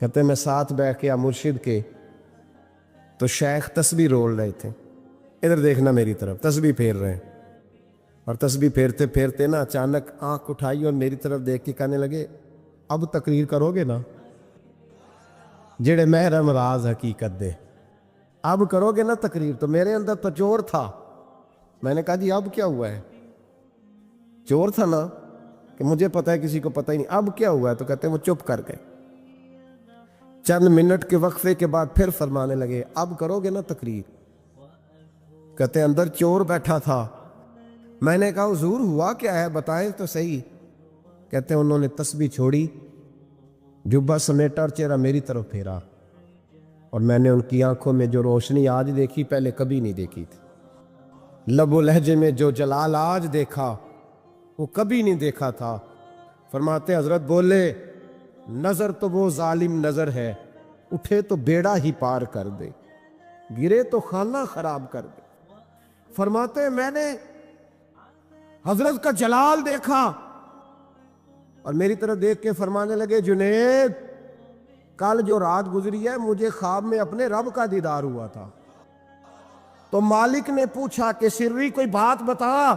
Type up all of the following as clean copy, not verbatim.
کہتے میں ساتھ بیٹھ کے مرشد کے تو شیخ تسبیح رول رہے تھے، ادھر دیکھنا میری طرف، تسبیح پھیر رہے ہیں، اور تسبیح پھیرتے پھیرتے نا اچانک آنکھ اٹھائی اور میری طرف دیکھ کے کہنے لگے اب تقریر کرو گے نا، جڑے محرم راز حقیقت دے، اب کرو گے نا تقریر؟ تو میرے اندر تو چور تھا، میں نے کہا جی اب کیا ہوا ہے؟ چور تھا نا کہ مجھے پتا ہے کسی کو پتہ ہی نہیں، اب کیا ہوا ہے؟ تو کہتے ہیں وہ چپ کر گئے۔ چند منٹ کے وقفے کے بعد پھر فرمانے لگے اب کرو گے نا تقریر؟ کہتے ہیں اندر چور بیٹھا تھا، میں نے کہا حضور ہوا کیا ہے بتائیں تو صحیح۔ کہتے ہیں انہوں نے تسبیح چھوڑی، جبہ سمیٹا اور چہرہ میری طرف پھیرا، اور میں نے ان کی آنکھوں میں جو روشنی آج دیکھی پہلے کبھی نہیں دیکھی تھی، لب و لہجے میں جو جلال آج دیکھا وہ کبھی نہیں دیکھا تھا۔ فرماتے حضرت بولے نظر تو وہ ظالم نظر ہے، اٹھے تو بیڑا ہی پار کر دے، گرے تو خانہ خراب کر دے۔ فرماتے میں نے حضرت کا جلال دیکھا اور میری طرف دیکھ کے فرمانے لگے جنید کل جو رات گزری ہے مجھے خواب میں اپنے رب کا دیدار ہوا تھا، تو مالک نے پوچھا کہ سری کوئی بات بتا،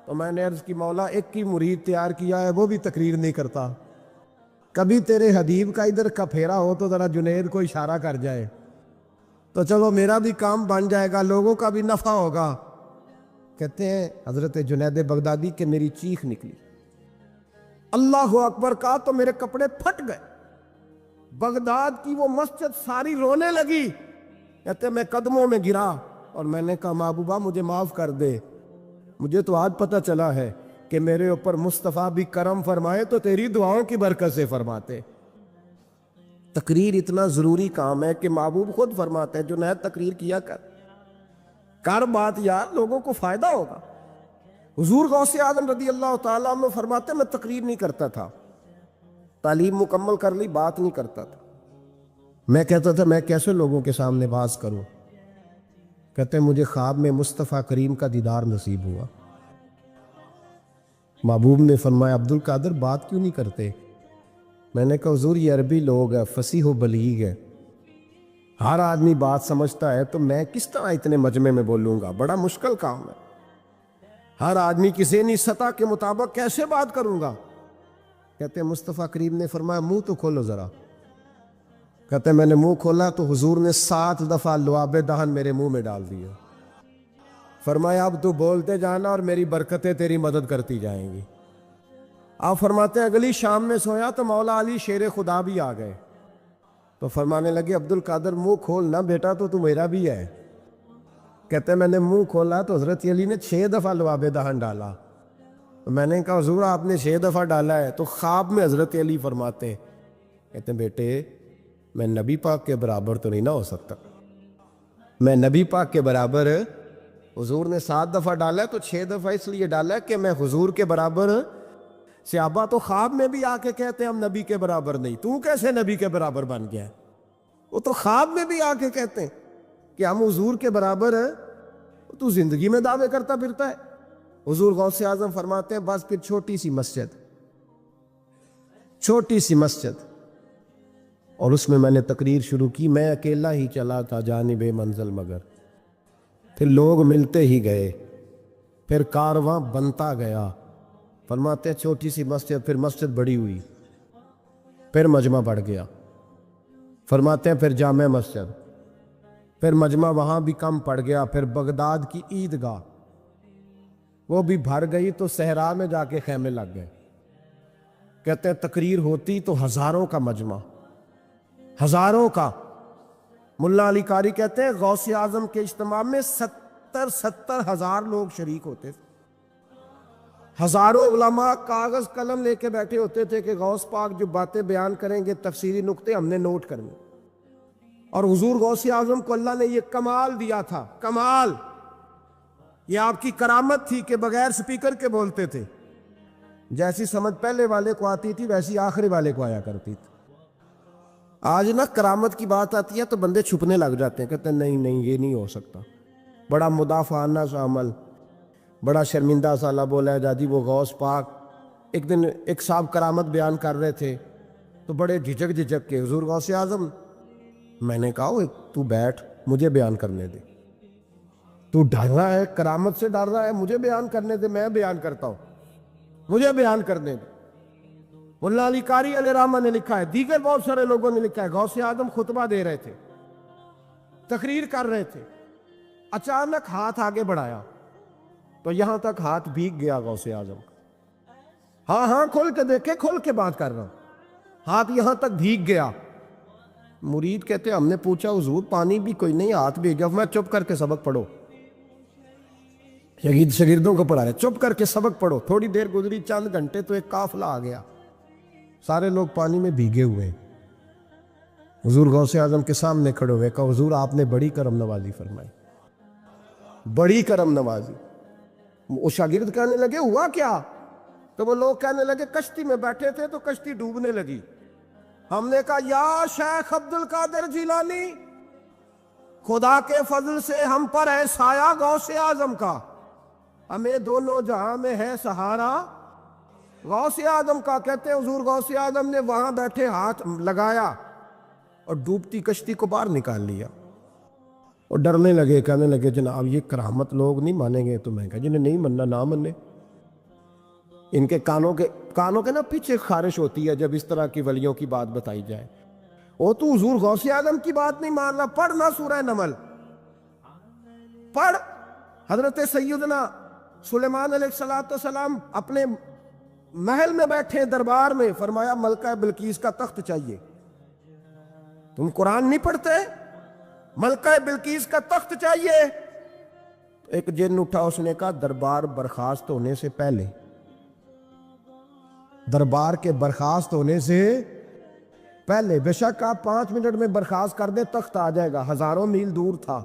تو میں نے عرض کی مولا ایک کی مرید تیار کیا ہے وہ بھی تقریر نہیں کرتا، کبھی تیرے حبیب کا ادھر کا پھیرا ہو تو ذرا جنید کو اشارہ کر جائے تو چلو میرا بھی کام بن جائے گا، لوگوں کا بھی نفع ہوگا۔ کہتے ہیں حضرت جنید بغدادی کہ میری چیخ نکلی، اللہ اکبر کہا تو میرے کپڑے پھٹ گئے، بغداد کی وہ مسجد ساری رونے لگی۔ کہتے میں قدموں میں گرا اور میں نے کہا محبوبہ مجھے معاف کر دے، مجھے تو آج پتہ چلا ہے کہ میرے اوپر مصطفیٰ بھی کرم فرمائے تو تیری دعاؤں کی برکت سے فرماتے۔ تقریر اتنا ضروری کام ہے کہ محبوب خود فرماتے ہیں جنید تقریر کیا کر بات یار، لوگوں کو فائدہ ہوگا۔ حضور غوث اعظم رضی اللہ تعالیٰ عنہ فرماتے میں تقریر نہیں کرتا تھا، تعلیم مکمل کر لی بات نہیں کرتا تھا، میں کہتا تھا میں کیسے لوگوں کے سامنے باز کروں؟ کہتے ہیں مجھے خواب میں مصطفیٰ کریم کا دیدار نصیب ہوا، محبوب نے فرمایا عبد القادر بات کیوں نہیں کرتے؟ میں نے کہا حضور یہ عربی لوگ ہے، فصیح و بلیغ ہے، ہر آدمی بات سمجھتا ہے، تو میں کس طرح اتنے مجمع میں بولوں گا؟ بڑا مشکل کام ہے، ہر آدمی کی ذہنی سطح کے مطابق کیسے بات کروں گا؟ کہتے ہیں مصطفیٰ کریم نے فرمایا منہ تو کھولو ذرا۔ کہتے ہیں میں نے منہ کھولا تو حضور نے 7 دفعہ لعاب دہن میرے منہ میں ڈال دیا، فرمایا اب تو بولتے جانا اور میری برکتیں تیری مدد کرتی جائیں گی۔ آپ فرماتے ہیں اگلی شام میں سویا تو مولا علی شیر خدا بھی آ گئے، تو فرمانے لگے عبد القادر منہ کھولنا بیٹا تو میرا بھی ہے۔ کہتے ہیں میں نے منہ کھولا تو حضرت علی نے 6 دفعہ لعاب دہن ڈالا، تو میں نے کہا حضور آپ نے 6 دفعہ ڈالا ہے؟ تو خواب میں حضرت علی فرماتے کہتے ہیں بیٹے میں نبی پاک کے برابر تو نہیں نہ ہو سکتا، میں نبی پاک کے برابر، حضور نے 7 دفعہ ڈالا ہے تو 6 دفعہ اس لیے ڈالا ہے کہ میں حضور کے برابر۔ صحابہ تو خواب میں بھی آ کے کہتے ہیں ہم نبی کے برابر نہیں، تو کیسے نبی کے برابر بن گیا ہے؟ وہ تو خواب میں بھی آ کے کہتے ہیں کہ ہم حضور کے برابر ہیں، تو زندگی میں دعوے کرتا پھرتا ہے۔ حضور غوث اعظم فرماتے ہیں بس پھر چھوٹی سی مسجد، اور اس میں نے تقریر شروع کی، میں اکیلا ہی چلا تھا جانب منزل مگر، پھر لوگ ملتے ہی گئے، پھر کارواں بنتا گیا۔ فرماتے ہیں چھوٹی سی مسجد، پھر مسجد بڑی ہوئی، پھر مجمع بڑھ گیا۔ فرماتے ہیں پھر جامع مسجد، پھر مجمع وہاں بھی کم پڑ گیا، پھر بغداد کی عیدگاہ وہ بھی بھر گئی تو صحرا میں جا کے خیمے لگ گئے۔ کہتے ہیں تقریر ہوتی تو ہزاروں کا مجمع، ہزاروں کا۔ ملا علی قاری کہتے ہیں غوث اعظم کے اجتماع میں 70,000 لوگ شریک ہوتے تھے، ہزاروں علماء کاغذ قلم لے کے بیٹھے ہوتے تھے کہ غوث پاک جو باتیں بیان کریں گے تفسیری نقطے ہم نے نوٹ کرنے، اور حضور غوث اعظم کو اللہ نے یہ کمال دیا تھا، کمال، یہ آپ کی کرامت تھی کہ بغیر سپیکر کے بولتے تھے، جیسی سمجھ پہلے والے کو آتی تھی ویسی آخری والے کو آیا کرتی تھی۔ آج نا کرامت کی بات آتی ہے تو بندے چھپنے لگ جاتے ہیں، کہتے ہیں نہیں یہ نہیں ہو سکتا، بڑا مدافعانہ سا عمل، بڑا شرمندہ سا بولا ہے جی وہ غوث پاک۔ ایک دن ایک صاحب کرامت بیان کر رہے تھے تو بڑے جھجک جھجک کے حضور غوث اعظم، میں نے کہا اوے تو بیٹھ، مجھے بیان کرنے دے، تو ڈر رہا ہے، کرامت سے ڈر رہا ہے، مجھے بیان کرنے دے، میں بیان کرتا ہوں، مجھے بیان کرنے دے۔ ملا علی قاری علیہ رحمہ نے لکھا ہے، دیگر بہت سارے لوگوں نے لکھا ہے، غوث اعظم خطبہ دے رہے تھے، تقریر کر رہے تھے، اچانک ہاتھ آگے بڑھایا تو یہاں تک ہاتھ بھیگ گیا غوث اعظم کا۔ ہاں ہاں کھول کے دیکھے، کھول کے بات کر رہا ہوں، ہاتھ یہاں تک بھیگ گیا۔ مرید کہتے ہم نے پوچھا حضور پانی بھی کوئی نہیں، ہاتھ بھیگ گیا۔ میں چپ کر کے سبق پڑھو، شاگردوں کو پڑھا رہے، چپ کر کے سبق پڑھو۔ تھوڑی دیر گزری، چند گھنٹے، تو ایک قافلہ آ گیا، سارے لوگ پانی میں بھیگے ہوئے ہیں۔ حضور غوث اعظم کے سامنے کھڑے ہوئے، کہا حضور آپ نے بڑی کرم نوازی فرمائی، بڑی کرم نوازی۔ وہ شاگرد کہنے لگے ہوا کیا؟ تو وہ لوگ کہنے لگے کشتی میں بیٹھے تھے تو کشتی ڈوبنے لگی۔ ہم نے کہا یا شیخ عبد القادر جیلانی، خدا کے فضل سے ہم پر ہے سایہ غوث اعظم کا، ہمیں دونوں جہاں میں ہے سہارا غوث اعظم کا۔ کہتے ہیں حضور غوث اعظم نے وہاں بیٹھے ہاتھ لگایا اور ڈوبتی کشتی کو باہر نکال لیا، اور ڈرنے لگے، کہنے لگے جناب یہ کرامت لوگ نہیں مانیں گے۔ تو میں کہا جنہیں نہیں مننا نہ مننے، ان کے کانوں کے نا پیچھے خارش ہوتی ہے جب اس طرح کی ولیوں کی بات بتائی جائے۔ وہ تو حضور غوث اعظم کی بات نہیں مان رہا، پڑھنا سورہ نمل پڑھ۔ حضرت سیدنا سلیمان علیہ السلام اپنے محل میں بیٹھے دربار میں، فرمایا ملکہ بلقیس کا تخت چاہیے۔ تم قرآن نہیں پڑھتے؟ ملکہ بلقیس کا تخت چاہیے۔ ایک جن اٹھا، اس نے کہا دربار برخاست ہونے سے پہلے، دربار کے برخاست ہونے سے پہلے، بے شک آپ 5 منٹ میں برخاست کر دیں تخت آ جائے گا، ہزاروں میل دور تھا۔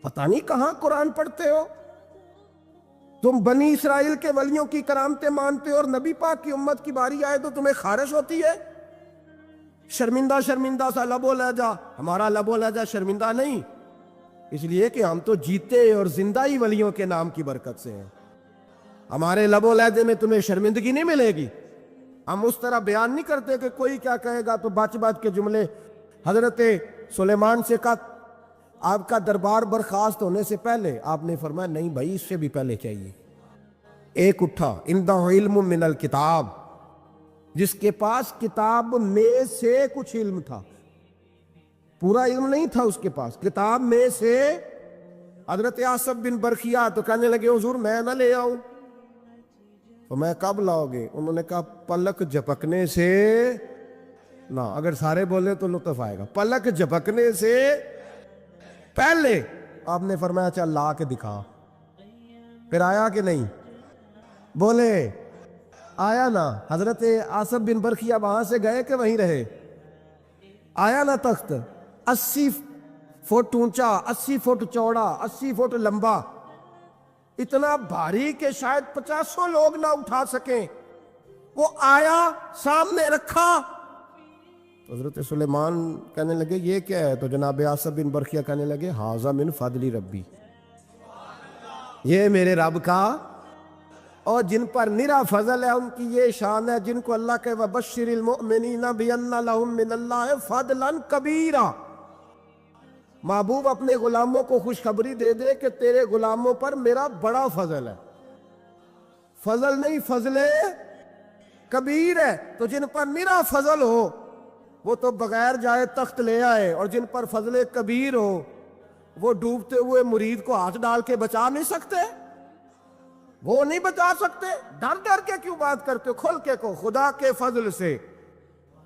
پتہ نہیں کہاں قرآن پڑھتے ہو تم، بنی اسرائیل کے ولیوں کی کرامتیں مانتے ہو، اور نبی پاک کی امت کی باری آئے تو تمہیں خارش ہوتی ہے۔ شرمندہ شرمندہ سا لب و لہجہ، ہمارا لب و لہجہ شرمندہ نہیں، اس لیے کہ ہم تو جیتے اور زندہ ہی ولیوں کے نام کی برکت سے ہیں۔ ہمارے لب و لہجے میں تمہیں شرمندگی نہیں ملے گی، ہم اس طرح بیان نہیں کرتے کہ کوئی کیا کہے گا تو بچ بچ کے جملے۔ حضرت سلیمان سے کہا آپ کا دربار برخاست ہونے سے پہلے، آپ نے فرمایا نہیں بھائی اس سے بھی پہلے چاہیے۔ ایک اٹھا، عنده علم من الکتاب، جس کے پاس کتاب میں سے کچھ علم تھا، پورا علم نہیں تھا اس کے پاس، کتاب میں سے۔ حضرت آصف بن برخیا تو کہنے لگے حضور میں نہ لے آؤں۔ تو میں کب لاؤ گے؟ انہوں نے کہا پلک جھپکنے سے نہ، اگر سارے بولے تو لطف آئے گا، پلک جھپکنے سے پہلے۔ آپ نے فرمایا چل لا کے دکھا۔ پھر آیا کہ نہیں؟ بولے آیا نا؟ حضرت آصف بن برخیا وہاں سے گئے کہ وہیں رہے؟ آیا نا تخت، 80 فٹ اونچا، 80 فٹ چوڑا، 80 فٹ لمبا، اتنا بھاری کہ شاید 50 لوگ نہ اٹھا سکیں۔ وہ آیا، سامنے رکھا، حضرت سلیمان کہنے لگے یہ کیا ہے؟ تو جناب آصف بن برخیا کہنے لگے ھذا من فضل ربی، یہ میرے رب کا، اور جن پر نرا فضل ہے ان کی یہ شان ہے، جن کو اللہ کے وبشر المؤمنین بان لہم من اللہ فضلا کبیرا۔ محبوب اپنے غلاموں کو خوشخبری دے دے کہ تیرے غلاموں پر میرا بڑا فضل ہے، فضل نہیں فضل کبیر ہے۔ تو جن پر نرا فضل ہو وہ تو بغیر جائے تخت لے آئے، اور جن پر فضل کبیر ہو وہ ڈوبتے ہوئے مرید کو ہاتھ ڈال کے بچا نہیں سکتے، وہ نہیں بچا سکتے۔ ڈر ڈر کے کیوں بات کرتے ہو؟ کھل کے کو خدا کے فضل سے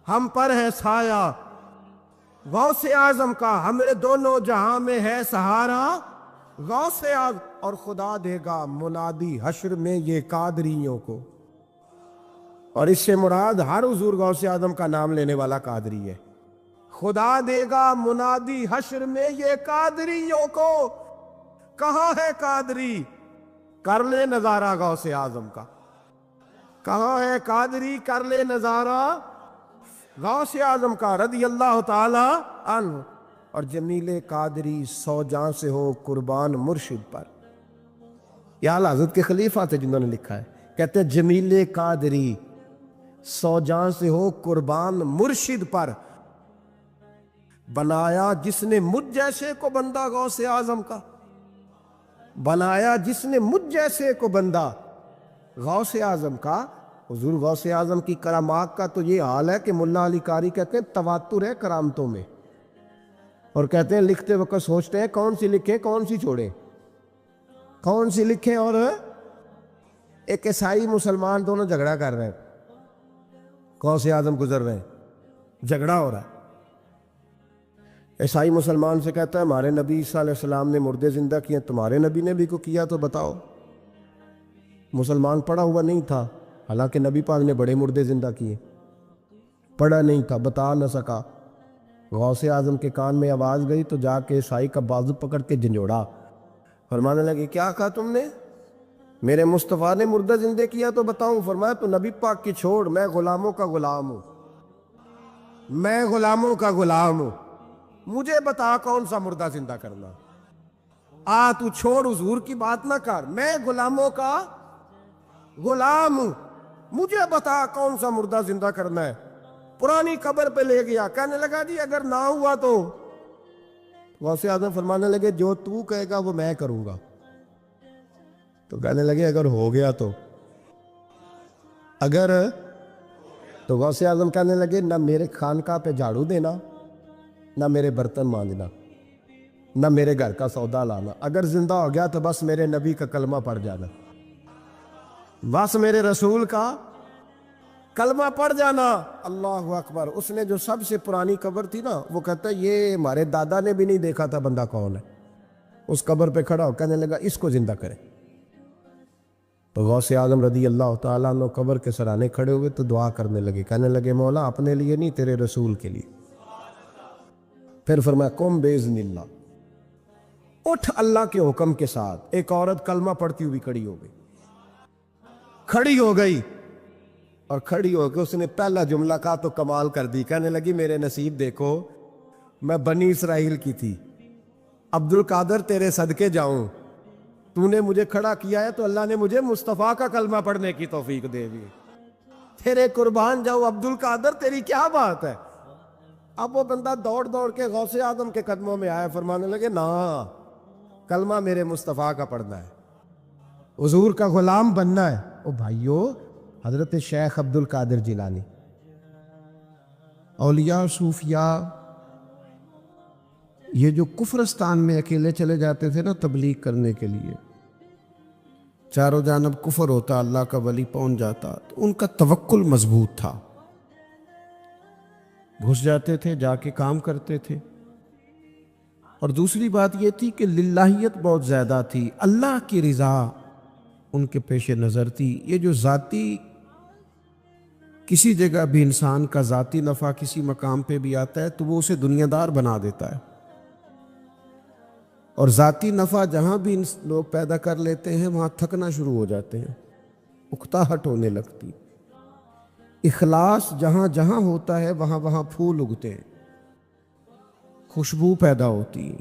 ہم پر ہے سایہ غوث اعظم کا، ہمیں دونوں جہاں میں ہے سہارا غوث اعظم، اور خدا دے گا منادی حشر میں یہ قادریوں کو۔ اور اس سے مراد ہر حضور غوث اعظم کا نام لینے والا قادری ہے۔ خدا دے گا منادی حشر میں یہ قادریوں کو۔ کہاں ہے قادری؟ کر لے نظارہ غوث اعظم کا۔ کہاں ہے قادری؟ کر لے نظارہ غوث اعظم کا رضی اللہ تعالی عنہ۔ اور جمیل قادری 100 جاں سے ہو قربان مرشد پر۔ یہ اعلیٰ حضرت کے خلیفہ تھے جنہوں نے لکھا ہے، کہتے ہیں جمیل قادری سو جان سے ہو قربان مرشد پر، بنایا جس نے مجھ جیسے کو بندہ غوث اعظم کا، بنایا جس نے مجھ جیسے کو بندہ غوث اعظم کا۔ حضور غوث اعظم کی کرامات کا تو یہ حال ہے کہ ملا علی قاری کہتے ہیں تواتر ہے کرامتوں میں، اور کہتے ہیں لکھتے وقت سوچتے ہیں کون سی لکھیں کون سی چھوڑیں، کون سی لکھیں، اور ایک عیسائی مسلمان دونوں جھگڑا کر رہے ہیں، غوث اعظم گزر رہے ہیں، جھگڑا ہو رہا ہے۔ عیسائی مسلمان سے کہتا ہے ہمارے نبی صلی اللہ علیہ وسلم نے مردے زندہ کیے، تمہارے نبی نے بھی کو کیا تو بتاؤ۔ مسلمان پڑھا ہوا نہیں تھا، حالانکہ نبی پاک نے بڑے مردے زندہ کیے، پڑھا نہیں تھا، بتا نہ سکا۔ غوث اعظم کے کان میں آواز گئی تو جا کے عیسائی کا بازو پکڑ کے جھنجھوڑا، فرمانے لگے کیا کہا تم نے؟ میرے مصطفیٰ نے مردہ زندہ کیا تو بتاؤں؟ فرمایا تو نبی پاک کی چھوڑ، میں غلاموں کا غلام ہوں، میں غلاموں کا غلام ہوں، مجھے بتا کون سا مردہ زندہ کرنا۔ تو چھوڑ حضور کی بات نہ کر، میں غلاموں کا غلام ہوں، مجھے بتا کون سا مردہ زندہ کرنا ہے۔ پرانی قبر پہ لے گیا، کہنے لگا جی اگر نہ ہوا تو؟ غوث اعظم فرمانے لگے جو تو کہے گا وہ میں کروں گا۔ تو کہنے لگے اگر ہو گیا تو؟ اگر تو غوث اعظم کہنے لگے نہ میرے خانقاہ پہ جھاڑو دینا، نہ میرے برتن مانجنا، نہ میرے گھر کا سودا لانا، اگر زندہ ہو گیا تو بس میرے نبی کا کلمہ پڑھ جانا، بس میرے رسول کا کلمہ پڑھ جانا۔ اللہ اکبر۔ اس نے جو سب سے پرانی قبر تھی نا، وہ کہتا ہے یہ ہمارے دادا نے بھی نہیں دیکھا تھا بندہ کون ہے، اس قبر پہ کھڑا ہو کہنے لگا اس کو زندہ کرے۔ تو غوث اعظم رضی اللہ تعالیٰ عنہ قبر کے سرانے کھڑے ہوئے تو دعا کرنے لگے، کہنے لگے مولا اپنے لیے نہیں تیرے رسول کے لیے۔ پھر فرمایا قم باذن اللہ، اٹھ اللہ کے حکم کے ساتھ۔ ایک عورت کلمہ پڑھتی ہوئی کھڑی ہو گئی، کھڑی ہو گئی، اور کھڑی ہو کے اس نے پہلا جملہ کہا تو کمال کر دی، کہنے لگی میرے نصیب دیکھو، میں بنی اسرائیل کی تھی، عبد القادر تیرے صدقے جاؤں، تو نے مجھے کھڑا کیا ہے تو اللہ نے مجھے مصطفیٰ کا کلمہ پڑھنے کی توفیق دے دی، تیرے قربان جاؤ عبد القادر، تیری کیا بات ہے۔ اب وہ بندہ دوڑ دوڑ کے غوث اعظم کے قدموں میں آیا، فرمانے لگے نا کلمہ میرے مصطفیٰ کا پڑھنا ہے، حضور کا غلام بننا ہے۔ او بھائیو، حضرت شیخ عبد القادر جیلانی، اولیاء صوفیاء، یہ جو کفرستان میں اکیلے چلے جاتے تھے نا تبلیغ کرنے کے لیے، چاروں جانب کفر ہوتا، اللہ کا ولی پہنچ جاتا، تو ان کا توکل مضبوط تھا، گھس جاتے تھے، جا کے کام کرتے تھے۔ اور دوسری بات یہ تھی کہ للہیت بہت زیادہ تھی، اللہ کی رضا ان کے پیش نظر تھی۔ یہ جو ذاتی کسی جگہ بھی انسان کا ذاتی نفع کسی مقام پہ بھی آتا ہے تو وہ اسے دنیا دار بنا دیتا ہے، اور ذاتی نفع جہاں بھی لوگ پیدا کر لیتے ہیں وہاں تھکنا شروع ہو جاتے ہیں، اکتاہٹ ہونے لگتی۔ اخلاص جہاں جہاں ہوتا ہے وہاں وہاں پھول اگتے ہیں، خوشبو پیدا ہوتی۔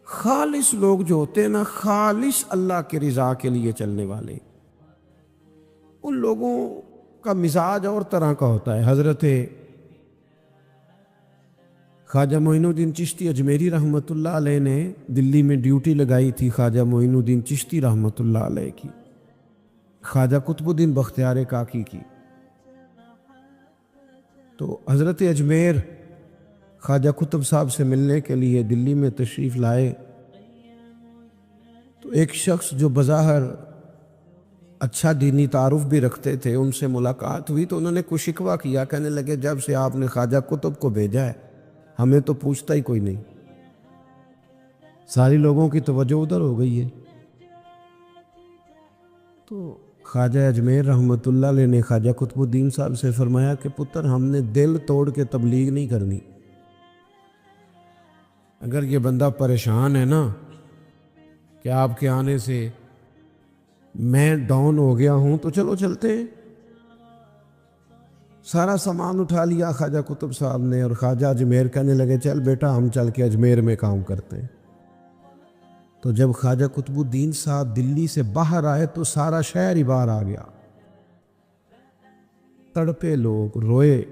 خالص لوگ جو ہوتے ہیں نا، خالص اللہ کی رضا کے لیے چلنے والے، ان لوگوں کا مزاج اور طرح کا ہوتا ہے۔ حضرت خواجہ معین الدین چشتی اجمیری رحمۃ اللہ علیہ نے دلی میں ڈیوٹی لگائی تھی خواجہ معین الدین چشتی رحمۃ اللہ علیہ کی، خواجہ قطب الدین بختیار کاکی کی۔ تو حضرت اجمیر خواجہ قطب صاحب سے ملنے کے لیے دلی میں تشریف لائے، تو ایک شخص جو بظاہر اچھا دینی تعارف بھی رکھتے تھے، ان سے ملاقات ہوئی تو انہوں نے کچھ شکوہ کیا، کہنے لگے جب سے آپ نے خواجہ قطب کو بھیجا ہے ہمیں تو پوچھتا ہی کوئی نہیں، ساری لوگوں کی توجہ ادھر ہو گئی ہے۔ تو خواجہ اجمیر رحمۃ اللہ علیہ نے خواجہ قطب الدین صاحب سے فرمایا کہ پتر ہم نے دل توڑ کے تبلیغ نہیں کرنی، اگر یہ بندہ پریشان ہے نا کہ آپ کے آنے سے میں ڈاؤن ہو گیا ہوں تو چلو چلتے ہیں۔ سارا سامان اٹھا لیا خواجہ قطب صاحب نے، اور خواجہ اجمیر کہنے لگے چل بیٹا ہم چل کے اجمیر میں کام کرتے ہیں۔ تو جب خواجہ قطب الدین صاحب دلی سے باہر آئے تو سارا شہر ہی باہر آ گیا، تڑپے لوگ روئے۔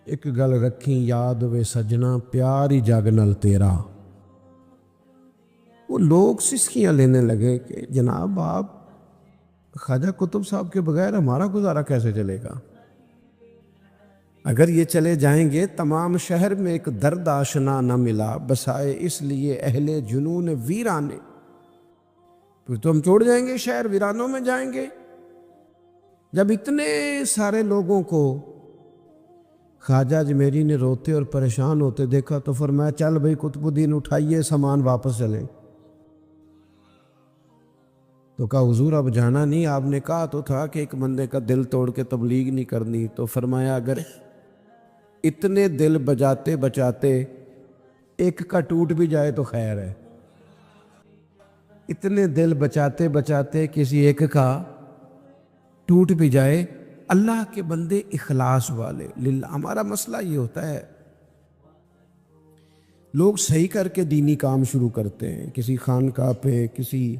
ایک گل رکھی یاد وے سجنا پیاری جگ نال تیرا۔ وہ لوگ سسکیاں لینے لگے کہ جناب آپ خواجہ قطب صاحب کے بغیر ہمارا گزارا کیسے چلے گا؟ اگر یہ چلے جائیں گے تمام شہر میں ایک درد آشنا نہ ملا، بسائے اس لیے اہل جنون ویرانے۔ پھر تو ہم چھوڑ جائیں گے، شہر ویرانوں میں جائیں گے۔ جب اتنے سارے لوگوں کو خواجہ اجمیری نے روتے اور پریشان ہوتے دیکھا تو فرمایا چل بھائی قطب الدین اٹھائیے سامان واپس چلیں۔ تو کہا حضور اب جانا نہیں، آپ نے کہا تو تھا کہ ایک بندے کا دل توڑ کے تبلیغ نہیں کرنی۔ تو فرمایا اگر اتنے دل بجاتے بچاتے ایک کا ٹوٹ بھی جائے تو خیر ہے، اتنے دل بچاتے بچاتے کسی ایک کا ٹوٹ بھی جائے۔ اللہ کے بندے اخلاص والے للہ، ہمارا مسئلہ یہ ہوتا ہے لوگ صحیح کر کے دینی کام شروع کرتے ہیں، کسی خانقاہ پہ کسی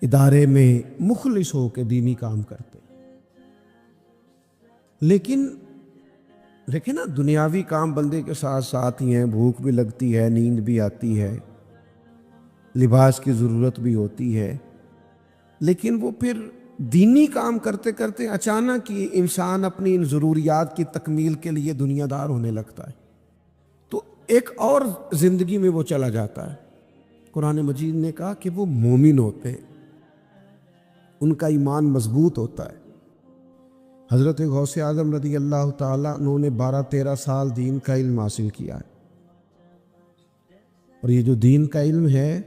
ادارے میں مخلص ہو کے دینی کام کرتے ہیں، لیکن دیکھیں نا دنیاوی کام بندے کے ساتھ ساتھ ہی ہیں، بھوک بھی لگتی ہے، نیند بھی آتی ہے، لباس کی ضرورت بھی ہوتی ہے، لیکن وہ پھر دینی کام کرتے کرتے اچانک ہی انسان اپنی ان ضروریات کی تکمیل کے لیے دنیا دار ہونے لگتا ہے، تو ایک اور زندگی میں وہ چلا جاتا ہے۔ قرآن مجید نے کہا کہ وہ مومن ہوتے ہیں، ان کا ایمان مضبوط ہوتا ہے۔ حضرت غوث اعظم رضی اللہ تعالیٰ انہوں نے 12-13 سال دین کا علم حاصل کیا ہے، اور یہ جو دین کا علم ہے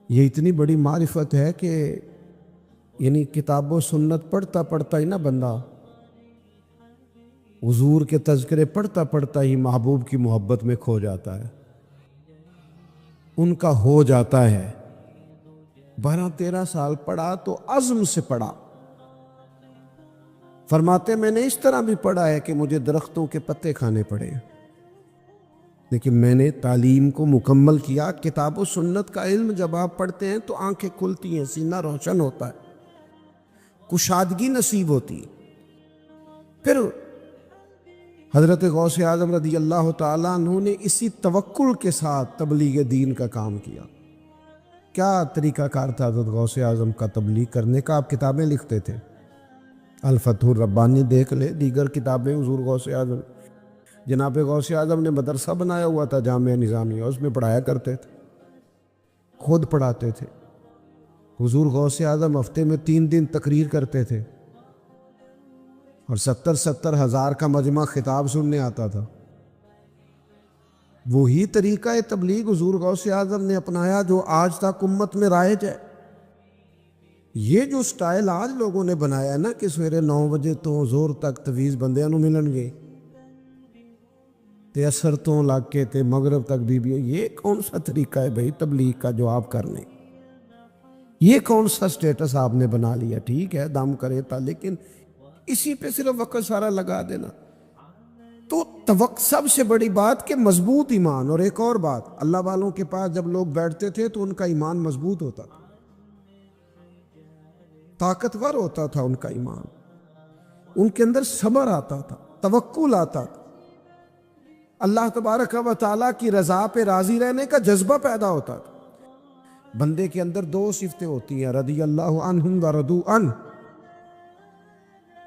یہ اتنی بڑی معرفت ہے کہ یعنی کتاب و سنت پڑھتا پڑھتا ہی نا بندہ حضور کے تذکرے پڑھتا پڑھتا ہی محبوب کی محبت میں کھو جاتا ہے، ان کا ہو جاتا ہے۔ 12-13 سال پڑھا تو عزم سے پڑھا، فرماتے میں نے اس طرح بھی پڑھا ہے کہ مجھے درختوں کے پتے کھانے پڑے، لیکن میں نے تعلیم کو مکمل کیا۔ کتاب و سنت کا علم جب آپ پڑھتے ہیں تو آنکھیں کھلتی ہیں، سینہ روشن ہوتا ہے، کشادگی نصیب ہوتی ہے۔ پھر حضرت غوث اعظم رضی اللہ تعالیٰ عنہ نے اسی توکل کے ساتھ تبلیغ دین کا کام کیا۔ کیا طریقہ کار تھا حضرت غوث اعظم کا تبلیغ کرنے کا؟ آپ کتابیں لکھتے تھے، الفتح الربانی دیکھ لے، دیگر کتابیں حضور غوث اعظم، جناب غوث اعظم نے مدرسہ بنایا ہوا تھا جامعہ نظامیہ، اس میں پڑھایا کرتے تھے، خود پڑھاتے تھے۔ حضور غوث اعظم ہفتے میں 3 دن تقریر کرتے تھے، اور 70 ہزار کا مجمع خطاب سننے آتا تھا۔ وہی طریقہ تبلیغ حضور غوث اعظم نے اپنایا جو آج تک امت میں رائج ہے۔ یہ جو سٹائل آج لوگوں نے بنایا ہے نا کہ سویرے 9 بجے تو زور تک تویز بندیاں نو ملن گے تے اثر تو لگ کے تے مغرب تک بیبیاں، یہ کون سا طریقہ ہے بھائی تبلیغ کا جو آپ کرنے؟ یہ کون سا سٹیٹس آپ نے بنا لیا؟ ٹھیک ہے دم کرے تھا، لیکن اسی پہ صرف وقت سارا لگا دینا تو سب سے بڑی بات کہ مضبوط ایمان۔ اور ایک اور بات، اللہ والوں کے پاس جب لوگ بیٹھتے تھے تو ان کا ایمان مضبوط ہوتا تھا، طاقتور ہوتا تھا ان کا ایمان، ان کے اندر صبر آتا تھا، توکل آتا تھا، اللہ تبارک و تعالیٰ کی رضا پہ راضی رہنے کا جذبہ پیدا ہوتا تھا۔ بندے کے اندر 2 صفتیں ہوتی ہیں، رضی اللہ عنہم و رضوا عنہ۔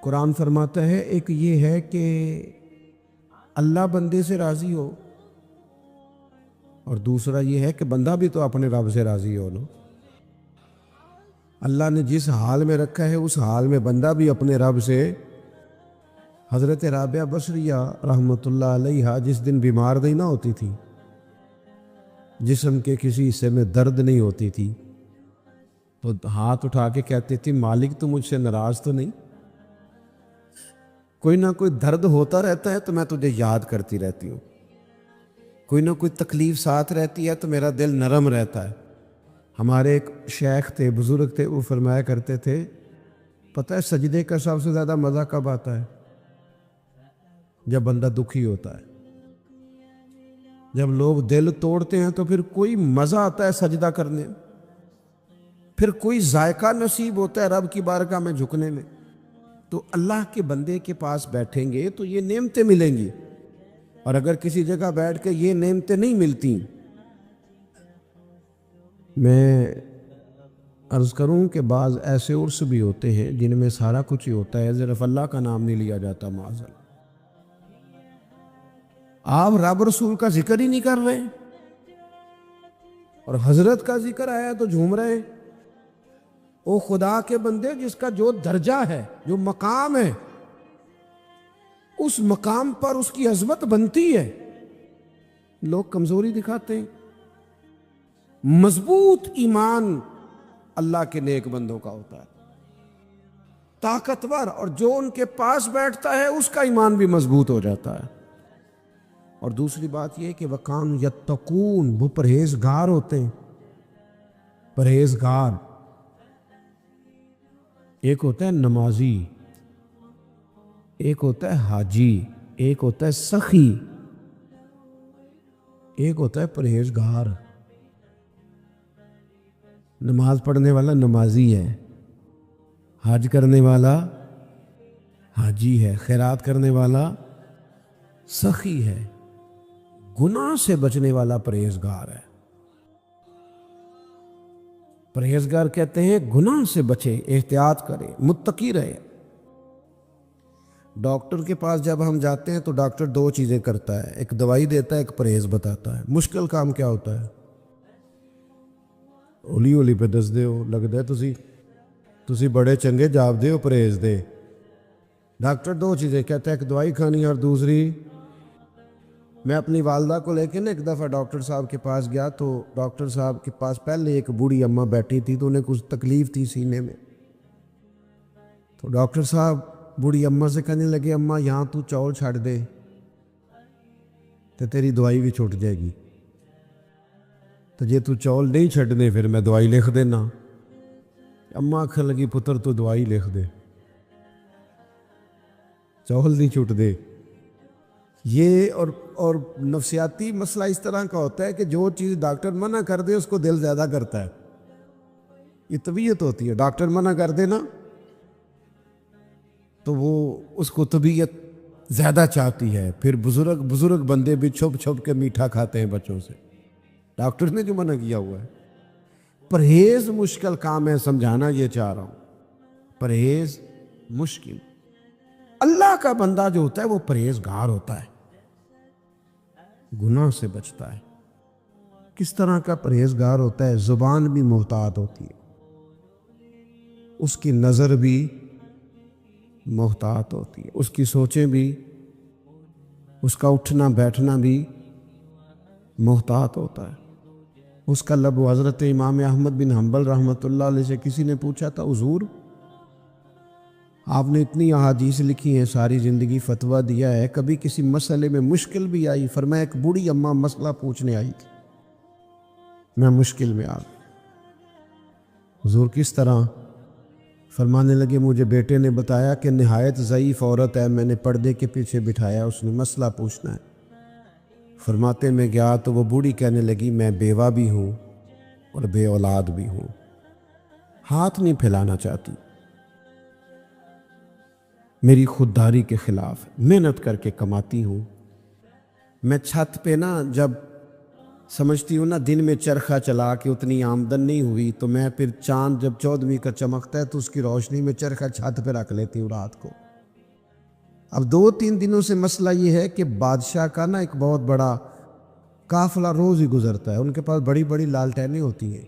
قرآن فرماتا ہے ایک یہ ہے کہ اللہ بندے سے راضی ہو، اور دوسرا یہ ہے کہ بندہ بھی تو اپنے رب سے راضی ہو نا۔ اللہ نے جس حال میں رکھا ہے اس حال میں بندہ بھی اپنے رب سے۔ حضرت رابعہ بصریہ رحمۃ اللہ علیہا جس دن بیمار نہیں نہ ہوتی تھی، جسم کے کسی حصے میں درد نہیں ہوتی تھی، تو ہاتھ اٹھا کے کہتی تھی مالک تو مجھ سے ناراض تو نہیں؟ کوئی نہ کوئی درد ہوتا رہتا ہے تو میں تجھے یاد کرتی رہتی ہوں، کوئی نہ کوئی تکلیف ساتھ رہتی ہے تو میرا دل نرم رہتا ہے۔ ہمارے ایک شیخ تھے، بزرگ تھے، وہ فرمایا کرتے تھے پتہ ہے سجدے کا سب سے زیادہ مزہ کب آتا ہے؟ جب بندہ دکھی ہوتا ہے۔ جب لوگ دل توڑتے ہیں تو پھر کوئی مزہ آتا ہے سجدہ کرنے، پھر کوئی ذائقہ نصیب ہوتا ہے رب کی بارگاہ میں جھکنے میں، تو اللہ کے بندے کے پاس بیٹھیں گے تو یہ نعمتیں ملیں گی، اور اگر کسی جگہ بیٹھ کے یہ نعمتیں نہیں ملتی، میں عرض کروں کہ بعض ایسے عرس بھی ہوتے ہیں جن میں سارا کچھ ہی ہوتا ہے، صرف اللہ کا نام نہیں لیا جاتا، معاذ اللہ۔ آپ رب رسول کا ذکر ہی نہیں کر رہے، اور حضرت کا ذکر آیا تو جھوم رہے ہیں۔ او خدا کے بندے، جس کا جو درجہ ہے، جو مقام ہے، اس مقام پر اس کی عظمت بنتی ہے، لوگ کمزوری دکھاتے ہیں۔ مضبوط ایمان اللہ کے نیک بندوں کا ہوتا ہے، طاقتور، اور جو ان کے پاس بیٹھتا ہے اس کا ایمان بھی مضبوط ہو جاتا ہے۔ اور دوسری بات یہ کہ وَكَانُوا يَتَّقُونَ، وہ پرہیزگار ہوتے ہیں، پرہیزگار۔ ایک ہوتا ہے نمازی، ایک ہوتا ہے حاجی، ایک ہوتا ہے سخی، ایک ہوتا ہے پرہیزگار۔ نماز پڑھنے والا نمازی ہے، حج کرنے والا حاجی ہے، خیرات کرنے والا سخی ہے، گناہ سے بچنے والا پرہیزگار ہے۔ پرہیزگار کہتے ہیں گناہ سے بچے، احتیاط کرے، متقی رہے۔ ڈاکٹر کے پاس جب ہم جاتے ہیں تو ڈاکٹر دو چیزیں کرتا ہے، ایک دوائی دیتا ہے، ایک پرہیز بتاتا ہے۔ مشکل کام کیا ہوتا ہے؟ اولی اولی پہ دس دے ہو، لگتا ہے تسی بڑے چنگے جاب دے ہو، پرہیز دے۔ ڈاکٹر دو چیزیں کہتا ہے، ایک دوائی کھانی اور دوسری، میں اپنی والدہ کو لے کے ایک دفعہ ڈاکٹر صاحب کے پاس گیا تو ڈاکٹر صاحب کے پاس پہلے ایک بوڑھی اماں بیٹھی تھی، تو انہیں کچھ تکلیف تھی سینے میں، تو ڈاکٹر صاحب بوڑھی اماں سے کہنے لگے، اماں یہاں تو چول چھڑ دے تو تیری دوائی بھی چھوٹ جائے گی، تو جے تو چول نہیں چھڑنے پھر میں دوائی لکھ دینا۔ اماں آکھن لگی، پتر تو دوائی لکھ دے، چول نہیں چھوٹ دے۔ یہ اور نفسیاتی مسئلہ اس طرح کا ہوتا ہے کہ جو چیز ڈاکٹر منع کر دے اس کو دل زیادہ کرتا ہے، یہ طبیعت ہوتی ہے۔ ڈاکٹر منع کر دے نا تو وہ اس کو طبیعت زیادہ چاہتی ہے، پھر بزرگ بندے بھی چھپ چھپ کے میٹھا کھاتے ہیں بچوں سے، ڈاکٹر نے جو منع کیا ہوا ہے۔ پرہیز مشکل کام ہے، سمجھانا یہ چاہ رہا ہوں، پرہیز مشکل۔ اللہ کا بندہ جو ہوتا ہے وہ پرہیزگار ہوتا ہے، گناہ سے بچتا ہے۔ کس طرح کا پرہیزگار ہوتا ہے؟ زبان بھی محتاط ہوتی ہے، اس کی نظر بھی محتاط ہوتی ہے، اس کی سوچیں بھی، اس کا اٹھنا بیٹھنا بھی محتاط ہوتا ہے، اس کا لب۔ حضرت امام احمد بن حنبل رحمۃ اللہ علیہ سے کسی نے پوچھا تھا، حضور آپ نے اتنی احادیث لکھی ہیں، ساری زندگی فتویٰ دیا ہے، کبھی کسی مسئلے میں مشکل بھی آئی؟ فرمایا ایک بوڑھی اماں مسئلہ پوچھنے آئی تھی، میں مشکل میں آ گئی۔ حضور کس طرح؟ فرمانے لگے، مجھے بیٹے نے بتایا کہ نہایت ضعیف عورت ہے، میں نے پردے کے پیچھے بٹھایا، اس نے مسئلہ پوچھنا ہے۔ فرماتے میں گیا تو وہ بوڑھی کہنے لگی، میں بیوہ بھی ہوں اور بے اولاد بھی ہوں، ہاتھ نہیں پھیلانا چاہتی، میری خودداری کے خلاف، محنت کر کے کماتی ہوں۔ میں چھت پہ نا جب سمجھتی ہوں نا دن میں چرخہ چلا کے اتنی آمدن نہیں ہوئی، تو میں پھر چاند جب 14ویں کا چمکتا ہے تو اس کی روشنی میں چرخہ چھت پہ رکھ لیتی ہوں رات کو۔ اب 2-3 دنوں سے مسئلہ یہ ہے کہ بادشاہ کا نا ایک بہت بڑا قافلہ روز ہی گزرتا ہے، ان کے پاس بڑی بڑی لالٹینیں ہوتی ہیں،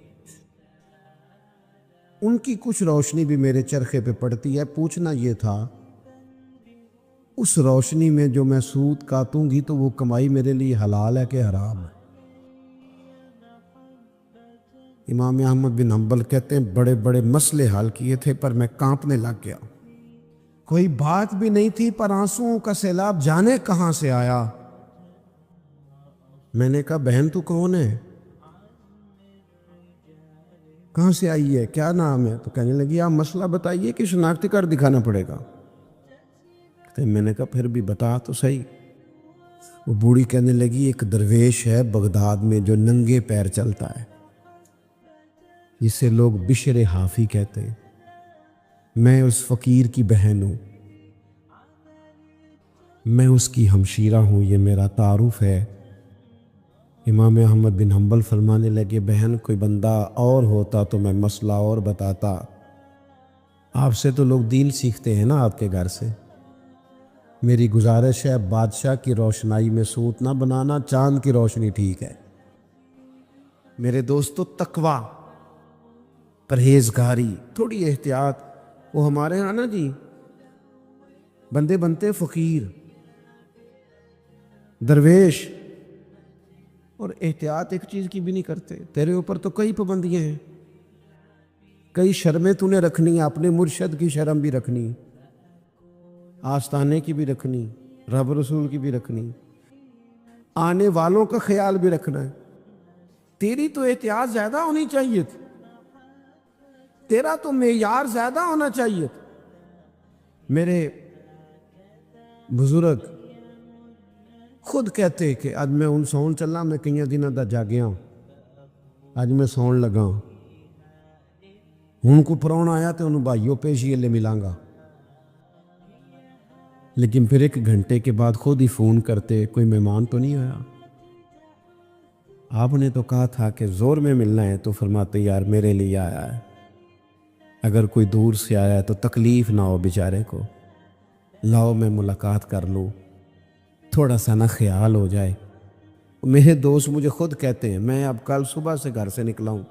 ان کی کچھ روشنی بھی میرے چرخے پہ پڑتی ہے۔ پوچھنا یہ تھا، اس روشنی میں جو میں سود کاٹوں گی تو وہ کمائی میرے لیے حلال ہے کہ حرام ہے؟ امام احمد بن حنبل کہتے ہیں بڑے بڑے مسئلے حل کیے تھے پر میں کانپنے لگ گیا، کوئی بات بھی نہیں تھی پر آنسوؤں کا سیلاب جانے کہاں سے آیا۔ میں نے کہا بہن تو کون ہے، کہاں سے آئی ہے، کیا نام ہے؟ تو کہنے لگی آپ مسئلہ بتائیے کہ شناختی کارڈ دکھانا پڑے گا۔ میں نے کہا پھر بھی بتا تو صحیح۔ وہ بوڑھی کہنے لگی ایک درویش ہے بغداد میں جو ننگے پیر چلتا ہے، جسے لوگ بشر حافی کہتے ہیں، میں اس فقیر کی بہن ہوں، میں اس کی ہمشیرہ ہوں، یہ میرا تعارف ہے۔ امام احمد بن حنبل فرمانے لگے بہن کوئی بندہ اور ہوتا تو میں مسئلہ اور بتاتا، آپ سے تو لوگ دین سیکھتے ہیں نا آپ کے گھر سے، میری گزارش ہے بادشاہ کی روشنائی میں سوت نہ بنانا، چاند کی روشنی ٹھیک ہے۔ میرے دوستو تقوی، پرہیزگاری، تھوڑی احتیاط، وہ ہمارے ہاں نا جی بندے بنتے فقیر، درویش، اور احتیاط ایک چیز کی بھی نہیں کرتے۔ تیرے اوپر تو کئی پابندیاں ہیں، کئی شرمیں تو نے رکھنی، اپنے مرشد کی شرم بھی رکھنی، آستانے کی بھی رکھنی، رب رسول کی بھی رکھنی، آنے والوں کا خیال بھی رکھنا ہے۔ تیری تو احتیاط زیادہ ہونی چاہیے تھی، تیرا تو معیار زیادہ ہونا چاہیے تھا۔ میرے بزرگ خود کہتے کہ آج میں ان سون چلا، میں کئی دنوں دا جاگیا ہوں، آج میں سون لگا ہوں، ہوں کو پراؤنا آیا تو انہوں بھائیوں پیشی لے ملاں گا، لیکن پھر 1 گھنٹے کے بعد خود ہی فون کرتے کوئی مہمان تو نہیں آیا؟ آپ نے تو کہا تھا کہ زور میں ملنا ہے، تو فرماتے یار میرے لیے آیا ہے، اگر کوئی دور سے آیا ہے تو تکلیف نہ ہو بیچارے کو، لاؤ میں ملاقات کر لوں، تھوڑا سا نہ خیال ہو جائے۔ میرے دوست مجھے خود کہتے ہیں میں اب کل صبح سے گھر سے نکلا ہوں،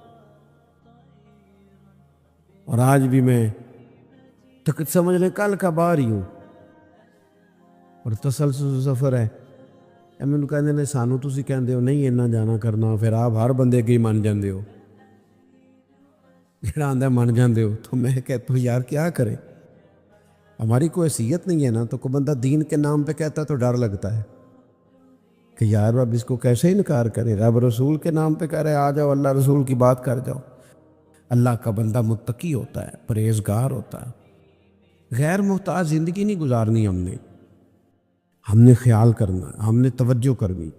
اور آج بھی میں سمجھ لیں کل کا باہر ہی ہوں، اور تسلسل سفر ہے۔ میں کہتے ہیں سانو تسی کہندے ہو نہیں اینا جانا کرنا، پھر آپ ہر بندے کی من جاندے ہو، جڑا آندہ من جاندے ہو، تو میں کہتا ہوں یار کیا کرے، ہماری کوئی حیثیت نہیں ہے نا، تو کوئی بندہ دین کے نام پہ کہتا تو ڈر لگتا ہے کہ یار اب اس کو کیسے انکار کرے، رب رسول کے نام پہ کہہ رہے آ جاؤ اللہ رسول کی بات کر جاؤ۔ اللہ کا بندہ متقی ہوتا ہے، پرہیزگار ہوتا ہے، غیر محتاج زندگی نہیں گزارنی، ہم نے خیال کرنا، ہم نے توجہ کرنی۔